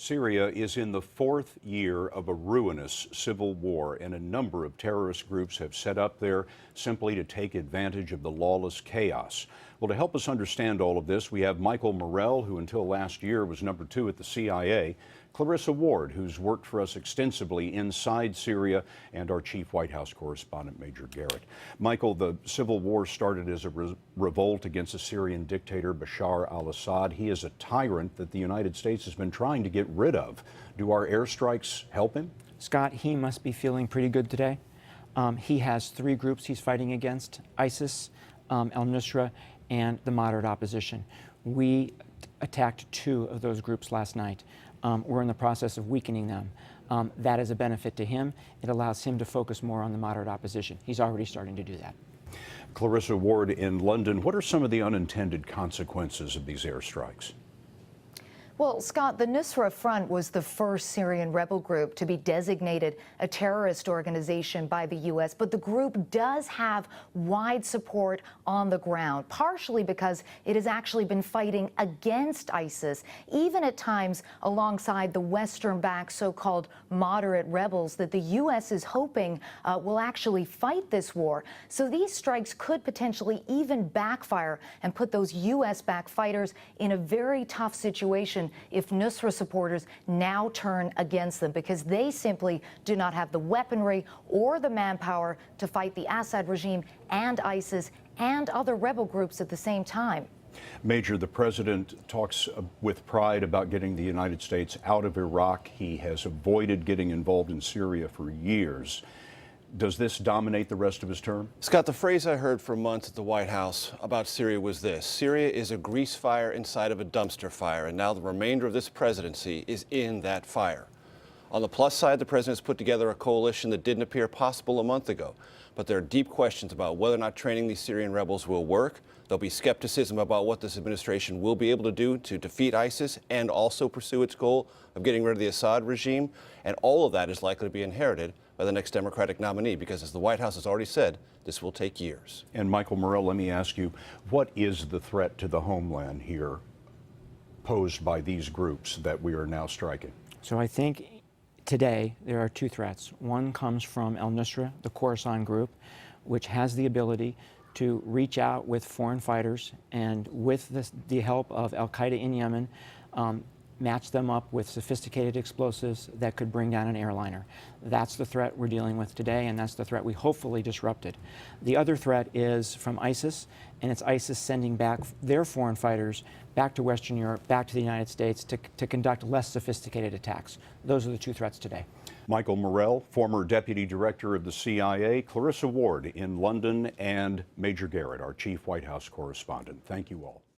Syria is in the fourth year of a ruinous civil war, and a number of terrorist groups have set up there simply to take advantage of the lawless chaos. Well, to help us understand all of this, we have Michael Morell, who until last year was #2 at the CIA, Clarissa Ward, who's worked for us extensively inside Syria, and our chief White House correspondent, Major Garrett. Michael, the civil war started as a revolt against the Syrian dictator Bashar al-Assad. He is a tyrant that the United States has been trying to get rid of. Do our airstrikes help him? Scott, he must be feeling pretty good today. He has three groups he's fighting against: ISIS, al-Nusra, and the moderate opposition. We attacked two of those groups last night. We're in the process of weakening them. That is a benefit to him. It allows him to focus more on the moderate opposition. He's already starting to do that. Clarissa Ward in London, what are some of the unintended consequences of these airstrikes? Well, Scott, the Nusra Front was the first Syrian rebel group to be designated a terrorist organization by the U.S., but the group does have wide support on the ground, partially because it has actually been fighting against ISIS, even at times alongside the Western-backed so-called moderate rebels that the U.S. is hoping will actually fight this war. So these strikes could potentially even backfire and put those U.S.-backed fighters in a very tough situation if Nusra supporters now turn against them, because they simply do not have the weaponry or the manpower to fight the Assad regime and ISIS and other rebel groups at the same time. Major, the president talks with pride about getting the United States out of Iraq. He has avoided getting involved in Syria for years. Does this dominate the rest of his term? Scott, the phrase I heard for months at the White House about Syria was this: Syria is a grease fire inside of a dumpster fire, and now the remainder of this presidency is in that fire. On the plus side, the president has put together a coalition that didn't appear possible a month ago, but there are deep questions about whether or not training these Syrian rebels will work. There'll be skepticism about what this administration will be able to do to defeat ISIS and also pursue its goal of getting rid of the Assad regime, and all of that is likely to be inherited by the next Democratic nominee, because as the White House has already said, this will take years. And Michael Morell, let me ask you, what is the threat to the homeland here posed by these groups that we are now striking? So I think today there are two threats. One comes from al-Nusra, the Khorasan group, which has the ability to reach out with foreign fighters and, with the help of al-Qaeda in Yemen, match them up with sophisticated explosives that could bring down an airliner. That's the threat we're dealing with today, and that's the threat we hopefully disrupted. The other threat is from ISIS, and it's ISIS sending back their foreign fighters back to Western Europe, back to the United States to conduct less sophisticated attacks. Those are the two threats today. Michael Morell, former deputy director of the CIA, Clarissa Ward in London, and Major Garrett, our chief White House correspondent. Thank you all.